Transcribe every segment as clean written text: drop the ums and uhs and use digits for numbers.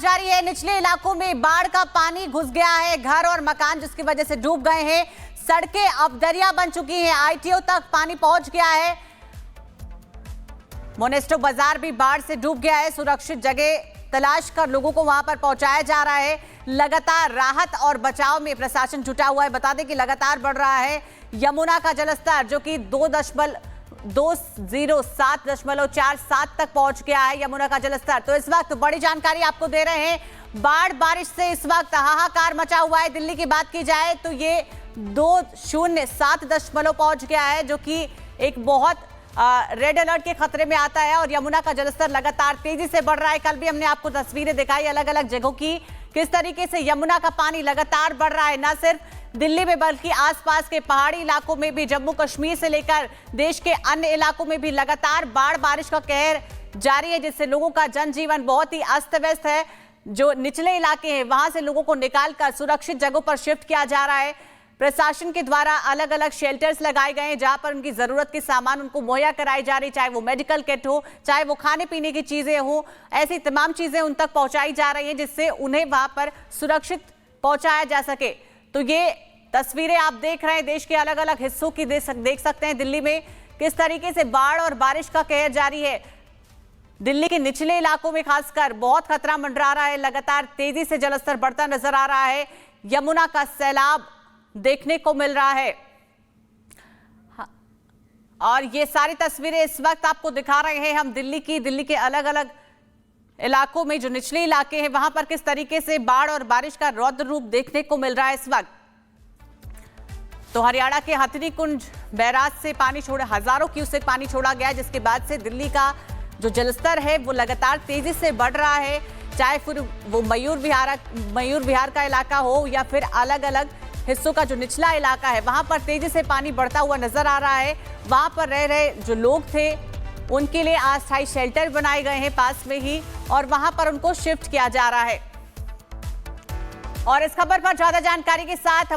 जारी है। निचले इलाकों में बाढ़ का पानी घुस गया है, घर और मकान जिसकी वजह से डूब गए हैं। सड़कें अब दरिया बन चुकी हैं, आईटीओ तक पानी पहुंच गया है। मोनेस्टो बाजार भी बाढ़ से डूब गया है। सुरक्षित जगह तलाश कर लोगों को वहां पर पहुंचाया जा रहा है। लगातार राहत और बचाव में प्रशासन जुटा हुआ है। बता दें कि लगातार बढ़ रहा है यमुना का जलस्तर, जो कि 207.47 तक पहुंच गया है यमुना का जलस्तर। तो इस वक्त बड़ी जानकारी आपको दे रहे हैं। बाढ़ बारिश से इस वक्त हाहाकार मचा हुआ है। दिल्ली की बात की जाए तो ये 207 पहुंच गया है, जो कि एक बहुत रेड अलर्ट के खतरे में आता है। और यमुना का जलस्तर लगातार तेजी से बढ़ रहा है। कल भी हमने आपको तस्वीरें दिखाई अलग अलग जगहों की, किस तरीके से यमुना का पानी लगातार बढ़ रहा है। न सिर्फ दिल्ली में बल्कि आसपास के पहाड़ी इलाकों में भी, जम्मू कश्मीर से लेकर देश के अन्य इलाकों में भी लगातार बाढ़ बारिश का कहर जारी है, जिससे लोगों का जनजीवन बहुत ही अस्त व्यस्त है। जो निचले इलाके हैं वहां से लोगों को निकालकर सुरक्षित जगहों पर शिफ्ट किया जा रहा है। प्रशासन के द्वारा अलग अलग शेल्टर्स लगाए गए हैं, जहां पर उनकी जरूरत के सामान उनको मुहैया कराई जा रही, चाहे वो मेडिकल किट हो, चाहे वो खाने पीने की चीजें हो। ऐसी तमाम चीजें उन तक पहुंचाई जा रही हैं, जिससे उन्हें वहां पर सुरक्षित पहुंचाया जा सके। तो ये तस्वीरें आप देख रहे हैं देश के अलग अलग हिस्सों की, देख सकते हैं दिल्ली में किस तरीके से बाढ़ और बारिश का कहर जारी है। दिल्ली के निचले इलाकों में खासकर बहुत खतरा मंडरा रहा है। लगातार तेजी से जलस्तर बढ़ता नजर आ रहा है। यमुना का सैलाब देखने को मिल रहा है। और ये सारी तस्वीरें इस वक्त आपको दिखा रहे हैं हम दिल्ली के अलग अलग इलाकों में, जो निचले इलाके हैं वहां पर किस तरीके से बाढ़ और बारिश का रौद्र रूप देखने को मिल रहा है इस वक्त। तो हरियाणा के हथनीकुंड बैराज से पानी छोड़ा, हजारों क्यूसेक पानी छोड़ा गया, जिसके बाद से दिल्ली का जो जलस्तर है वो लगातार तेजी से बढ़ रहा है। चाहे फिर वो मयूर विहार का इलाका हो या फिर अलग अलग हिस्सों का जो निचला इलाका है, वहां पर तेजी से पानी बढ़ता हुआ नजर आ रहा है। वहां पर रह रहे जो लोग थे उनके लिए अस्थायी शेल्टर बनाए गए हैं पास में ही, और वहां पर उनको शिफ्ट किया जा रहा है। और इस खबर पर ज्यादा जानकारी के साथ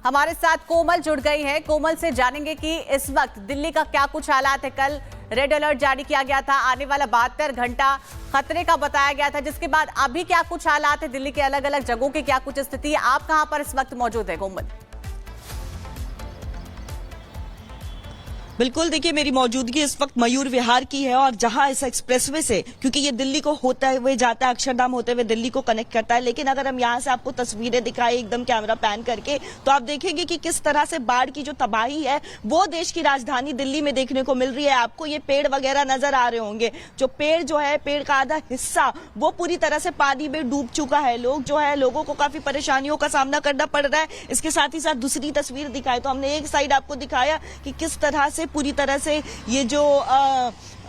हमारे साथ कोमल जुड़ गई है। कोमल से जानेंगे कि इस वक्त दिल्ली का क्या कुछ हालात है। कल रेड अलर्ट जारी किया गया था, आने वाला 72 घंटा खतरे का बताया गया था, जिसके बाद अभी क्या कुछ हालात है दिल्ली के अलग अलग जगहों की, क्या कुछ स्थिति है। आप कहां पर इस वक्त मौजूद है कोमल? बिल्कुल, देखिए मेरी मौजूदगी इस वक्त मयूर विहार की है, और जहां इस एक्सप्रेसवे से, क्योंकि ये दिल्ली को होते हुए जाता है, अक्षरधाम होते हुए दिल्ली को कनेक्ट करता है, लेकिन अगर हम यहां से आपको तस्वीरें दिखाएं एकदम कैमरा पैन करके, तो आप देखेंगे कि किस तरह से बाढ़ की जो तबाही है वो देश की राजधानी दिल्ली में देखने को मिल रही है। आपको ये पेड़ वगैरह नजर आ रहे होंगे, जो पेड़ जो है, पेड़ का आधा हिस्सा वो पूरी तरह से पानी में डूब चुका है। लोगों को काफी परेशानियों का सामना करना पड़ रहा है। इसके साथ ही साथ दूसरी तस्वीर दिखाई तो हमने एक साइड आपको दिखाया कि किस तरह से पूरी तरह से ये जो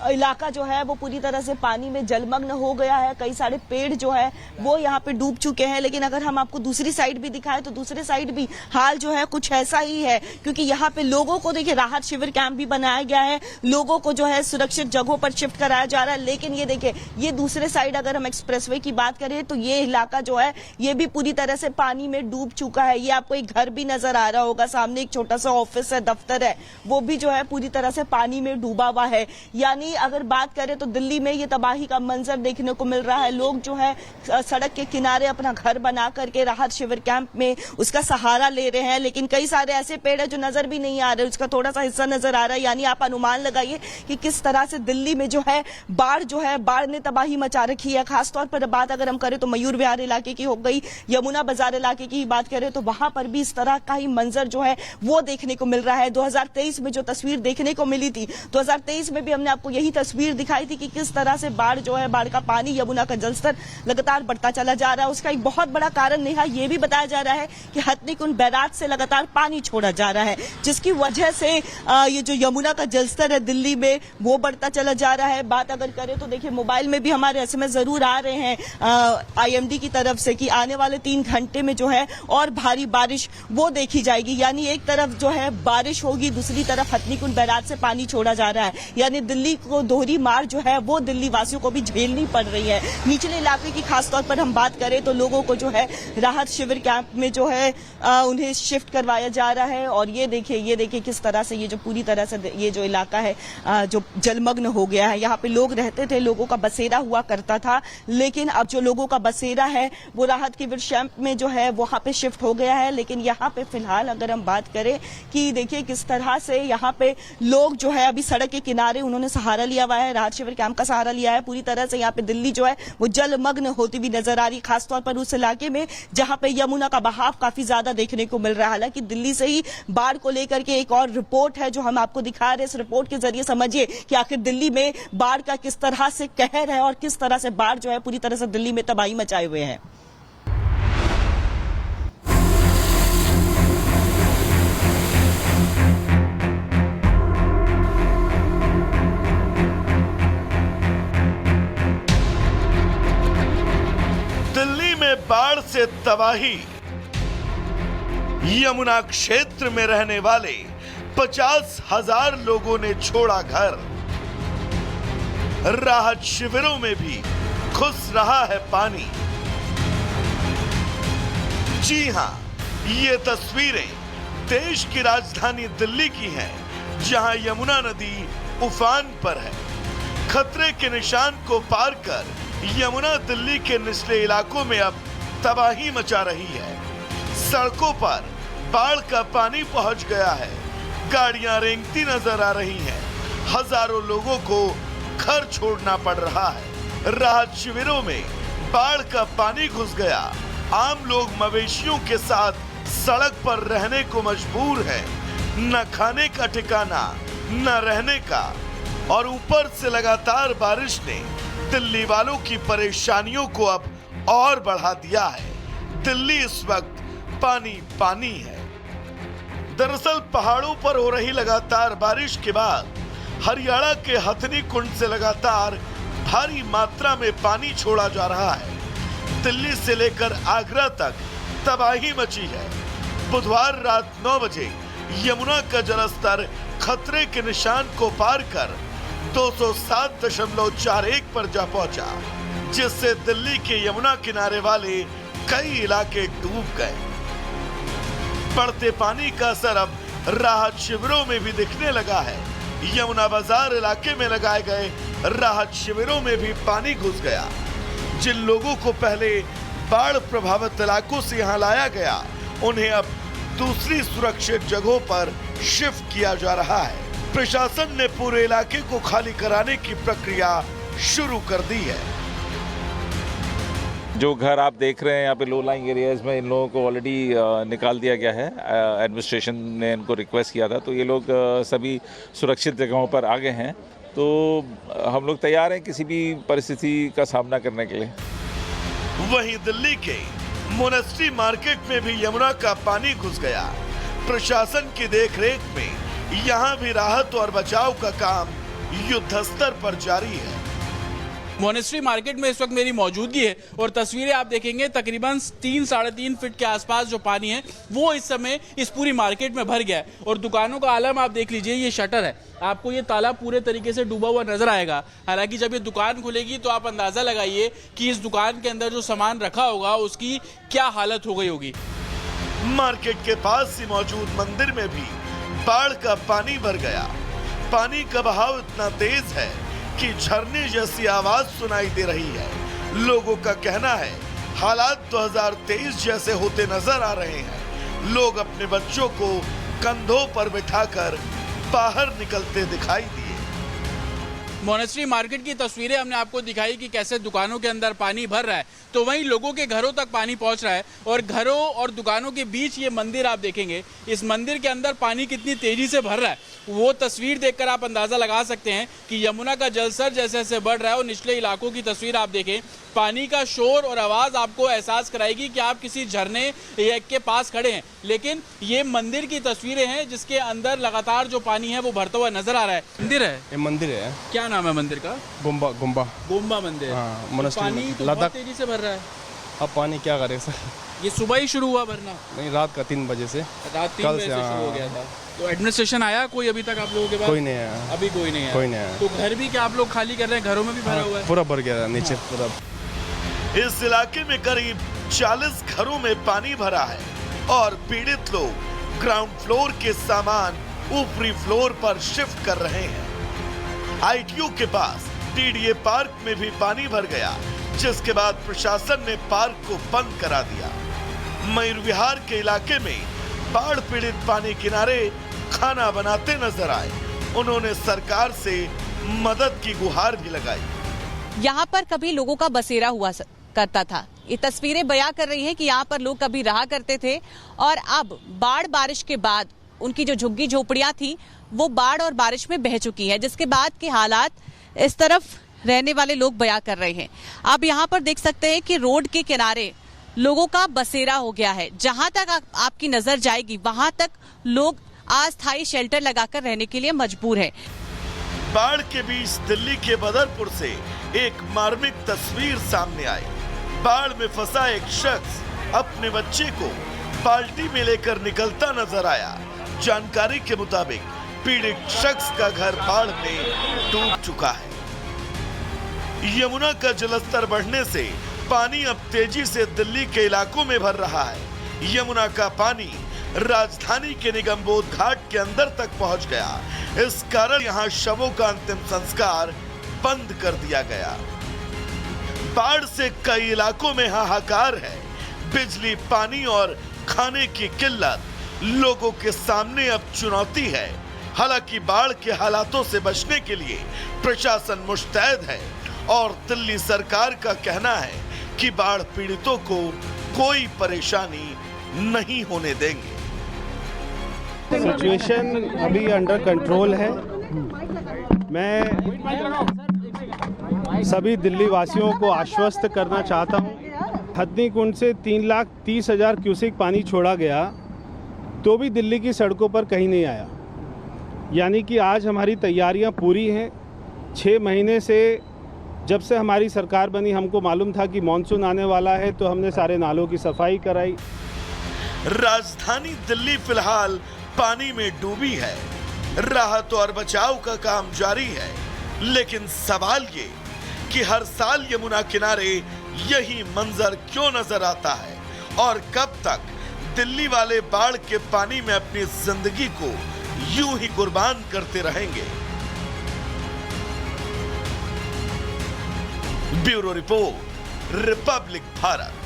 इलाका जो है वो पूरी तरह से पानी में जलमग्न हो गया है। कई सारे पेड़ जो है वो यहाँ पे डूब चुके हैं। लेकिन अगर हम आपको दूसरी साइड भी दिखाएं तो दूसरे साइड भी हाल जो है कुछ ऐसा ही है, क्योंकि यहाँ पे लोगों को देखिए राहत शिविर कैंप भी बनाया गया है, लोगों को जो है सुरक्षित जगहों पर शिफ्ट कराया जा रहा है। लेकिन ये देखिए, ये दूसरे साइड अगर हम एक्सप्रेसवे की बात करें तो ये इलाका जो है ये भी पूरी तरह से पानी में डूब चुका है। ये आपको एक घर भी नजर आ रहा होगा, सामने एक छोटा सा ऑफिस है, दफ्तर है, वो भी जो है पूरी तरह से पानी में डूबा हुआ है। यानी अगर बात करें तो दिल्ली में ये तबाही का मंजर देखने को मिल रहा है। लोग जो है सड़क के किनारे अपना घर बना करके राहत शिविर कैंप में उसका सहारा ले रहे हैं। लेकिन कई सारे ऐसे पेड़ है जो नजर भी नहीं आ रहे, उसका थोड़ा सा हिस्सा नजर आ रहा है। यानी आप अनुमान लगाइए कि किस तरह से दिल्ली में जो है बाढ़ ने तबाही मचा रखी है। खासतौर पर बात अगर हम करें तो मयूर विहार इलाके की हो गई, यमुना बाजार इलाके की बात करें तो वहां पर भी इस तरह का ही मंजर जो है वो देखने को मिल रहा है। 2023 में जो तस्वीर देखने को मिली थी, 2023 में भी हमने आपको यही तस्वीर दिखाई थी कि किस तरह से बाढ़ जो है, बाढ़ का पानी, यमुना का जलस्तर लगातार बढ़ता चला जा रहा है। उसका एक बहुत बड़ा कारण नेहा ये भी बताया जा रहा है कि हथनीकुंड बैराज से लगातार पानी छोड़ा जा रहा है, जिसकी वजह से ये जो यमुना का जलस्तर है दिल्ली में वो बढ़ता चला जा रहा है। बात अगर करें तो देखिए मोबाइल में भी हमारे एसएमएस जरूर आ रहे हैं आईएमडी की तरफ से कि आने वाले 3 घंटे में जो है और भारी बारिश वो देखी जाएगी। यानी एक तरफ जो है बारिश होगी, दूसरी तरफ हथनीकुंड बैराज से पानी छोड़ा जा रहा है। यानी दिल्ली को दोहरी मार जो है वो दिल्ली वासियों को भी झेलनी पड़ रही है। निचले इलाके की खासतौर पर हम बात करें तो लोगों को जो है राहत शिविर कैंप में जो है उन्हें शिफ्ट करवाया जा रहा है। और ये देखिए किस तरह से ये जो पूरी तरह से ये जो इलाका है जो जलमग्न हो गया है। यहाँ पे लोग रहते थे, लोगों का बसेरा हुआ करता था, लेकिन अब जो लोगों का बसेरा है वो राहत शिविर कैंप में जो है वहां पे शिफ्ट हो गया है। लेकिन यहाँ पे फिलहाल अगर हम बात करें कि देखिए किस तरह से यहाँ पे लोग जो है अभी सड़क के किनारे उन्होंने सहारा लिया हुआ है, राहत शिविर कैंप का सहारा लिया है। पूरी तरह से यहाँ पे दिल्ली जो है वो जलमग्न होती हुई नजर आ रही है, खासतौर पर उस इलाके में जहां पे यमुना का बहाव काफी ज्यादा देखने को मिल रहा है। हालांकि दिल्ली से ही बाढ़ को लेकर के एक और रिपोर्ट है जो हम आपको दिखा रहे हैं। इस रिपोर्ट के जरिए समझिए कि आखिर दिल्ली में बाढ़ का किस तरह से कहर है और किस तरह से बाढ़ जो है पूरी तरह से दिल्ली में तबाही मचाए हुए है। दिल्ली में बाढ़ से तबाही, यमुना क्षेत्र में रहने वाले 50,000 लोगों ने छोड़ा घर। राहत शिविरों में भी घुस रहा है पानी। जी हां, ये तस्वीरें देश की राजधानी दिल्ली की हैं, जहां यमुना नदी उफान पर है। खतरे के निशान को पार कर यमुना दिल्ली के निचले इलाकों में अब तबाही मचा रही है। सड़कों पर बाढ़ का पानी पहुंच गया है, गाड़ियां रेंगती नजर आ रही हैं, हजारों लोगों को घर छोड़ना पड़ रहा है। राहत शिविरों में बाढ़ का पानी घुस गया, आम लोग मवेशियों के साथ सड़क पर रहने को मजबूर है। न खाने का ठिकाना, न रहने का, और ऊपर से लगातार बारिश ने दिल्ली वालों की परेशानियों को अब और बढ़ा दिया है। दिल्ली इस वक्त पानी पानी है। दरअसल पहाड़ों पर हो रही लगातार बारिश के बाद हरियाणा के हथनी कुंड से लगातार भारी मात्रा में पानी छोड़ा जा रहा है। दिल्ली से लेकर आगरा तक तबाही मची है। बुधवार रात 9 बजे यमुना का जलस्तर खतरे के निशान को पार कर 207.41 पर जा पहुंचा, जिससे दिल्ली के यमुना किनारे वाले कई इलाके डूब गए। बढ़ते पानी का असर अब राहत शिविरों में भी दिखने लगा है। यमुना बाजार इलाके में लगाए गए राहत शिविरों में भी पानी घुस गया। जिन लोगों को पहले बाढ़ प्रभावित इलाकों से यहां लाया गया, उन्हें अब दूसरी सुरक्षित जगहों पर शिफ्ट किया जा रहा है। प्रशासन ने पूरे इलाके को खाली कराने की प्रक्रिया शुरू कर दी है। जो घर आप देख रहे हैं यहाँ पे लो लाइंग एरियाज में, इन लोगों को ऑलरेडी निकाल दिया गया है। एडमिनिस्ट्रेशन ने इनको रिक्वेस्ट किया था, तो ये लोग सभी सुरक्षित जगहों पर आ गए हैं। तो हम लोग तैयार हैं किसी भी परिस्थिति का सामना करने के लिए। वहीं दिल्ली के मोनेस्ट्री मार्केट में भी यमुना का पानी घुस गया। प्रशासन की देखरेख में यहाँ भी राहत और बचाव का काम युद्ध स्तर पर जारी है। मोनेस्ट्री मार्केट में इस वक्त मेरी मौजूदगी है और तस्वीरें आप देखेंगे, तकरीबन 3-3.5 फीट के आसपास जो पानी है वो इस समय इस पूरी मार्केट में भर गया है। और दुकानों का आलम आप देख लीजिए, ये शटर है, आपको ये ताला पूरे तरीके से डूबा हुआ नजर आएगा। हालांकि जब ये दुकान खुलेगी तो आप अंदाजा लगाइए कि इस दुकान के अंदर जो सामान रखा होगा उसकी क्या हालत हो गई होगी। मार्केट के पास ही मौजूद मंदिर में भी बाढ़ का पानी भर गया। पानी का बहाव इतना तेज है कि झरने जैसी आवाज सुनाई दे रही है। लोगों का कहना है हालात 2023 जैसे होते नजर आ रहे हैं। लोग अपने बच्चों को कंधों पर बिठाकर बाहर निकलते दिखाई दिए। मोनेस्ट्री मार्केट की तस्वीरें हमने आपको दिखाई कि कैसे दुकानों के अंदर पानी भर रहा है, तो वहीं लोगों के घरों तक पानी पहुंच रहा है। और घरों और दुकानों के बीच ये मंदिर आप देखेंगे, इस मंदिर के अंदर पानी कितनी तेजी से भर रहा है वो तस्वीर देखकर आप अंदाजा लगा सकते हैं कि यमुना का जलस्तर जैसे जैसे बढ़ रहा है। और निचले इलाकों की तस्वीर आप देखें, पानी का शोर और आवाज आपको एहसास कराएगी कि आप किसी झरने के पास खड़े हैं। लेकिन ये मंदिर की तस्वीरें हैं जिसके अंदर लगातार जो पानी है वो भरता हुआ नजर आ रहा है। मंदिर है, ये मंदिर है। क्या नाम है मंदिर का? गुम्बा गोम्बा मंदिर। हाँ, तो पानी तो बहुत तेजी से भर रहा है। अब पानी क्या करे सर। ये सुबह ही शुरू हुआ भरना? नहीं, रात का 3 बजे से। रात 3 कल बजे से, से शुरू हो गया था। तो एडमिनिस्ट्रेशन आया कोई अभी तक आप लोगों के पास? कोई नहीं आया। अभी कोई नहीं आया। कोई नहीं आया। तो घर भी क्या आप लोग खाली कर रहे हैं? घरों में भी भरा हुआ है? पूरा भर गया नीचे पूरा। इस इलाके में करीब 40 घरों में पानी भरा है और पीड़ित लोग ग्राउंड फ्लोर के सामान ऊपरी फ्लोर पर शिफ्ट कर रहे हैं। आईटीओ के पास टीडीए पार्क में भी पानी भर गया, जिसके बाद प्रशासन ने पार्क को बंद करा दिया। मयूर विहार के इलाके में बाढ़ पीड़ित पानी किनारे खाना बनाते नजर आए। उन्होंने सरकार से मदद की गुहार भी लगाई। यहाँ पर कभी लोगों का बसेरा हुआ करता था। ये तस्वीरें बयां कर रही हैं कि यहाँ पर लोग कभी रहा करते थे और अब बाढ़ बारिश के बाद उनकी जो झुग्गी झोपड़ियां थी वो बाढ़ और बारिश में बह चुकी है, जिसके बाद के हालात इस तरफ रहने वाले लोग बयां कर रहे हैं। आप यहाँ पर देख सकते हैं कि रोड के किनारे लोगों का बसेरा हो गया है। जहां तक आपकी नजर जाएगी वहां तक लोग अस्थायी शेल्टर लगाकर रहने के लिए मजबूर है। बाढ़ के बीच दिल्ली के बदरपुर से एक मार्मिक तस्वीर सामने आई। बाढ़ में फंसा एक शख्स अपने बच्चे को बाल्टी में लेकर निकलता नजर आया। जानकारी के मुताबिक पीड़ित शख्स का घर बाढ़ में डूब चुका है। यमुना का जलस्तर बढ़ने से पानी अब तेजी से दिल्ली के इलाकों में भर रहा है। यमुना का पानी राजधानी के निगमबोध घाट के अंदर तक पहुंच गया। इस कारण यहां शवों का अंतिम संस्कार बंद कर दिया गया। बाढ़ से कई इलाकों में हाहाकार है। बिजली, पानी और खाने की किल्लत लोगों के सामने अब चुनौती है। हालांकि बाढ़ के हालातों से बचने के लिए प्रशासन मुस्तैद है और दिल्ली सरकार का कहना है कि बाढ़ पीड़ितों को कोई परेशानी नहीं होने देंगे। सिचुएशन अभी अंडर कंट्रोल है। मैं सभी दिल्ली वासियों को आश्वस्त करना चाहता हूं। हथनी कुंड से 3,30,000 क्यूसेक पानी छोड़ा गया तो भी दिल्ली की सड़कों पर कहीं नहीं आया। यानी कि आज हमारी तैयारियां पूरी हैं। 6 महीने से जब से हमारी सरकार बनी हमको मालूम था कि मॉनसून आने वाला है, तो हमने सारे नालों की सफाई कराई। राजधानी दिल्ली फिलहाल पानी में डूबी है। राहत और बचाव का काम जारी है, लेकिन सवाल ये कि हर साल यमुना किनारे यही मंजर क्यों नजर आता है और कब तक दिल्ली वाले बाढ़ के पानी में अपनी जिंदगी को यूं ही कुर्बान करते रहेंगे। Bureau report, Republic Bharat.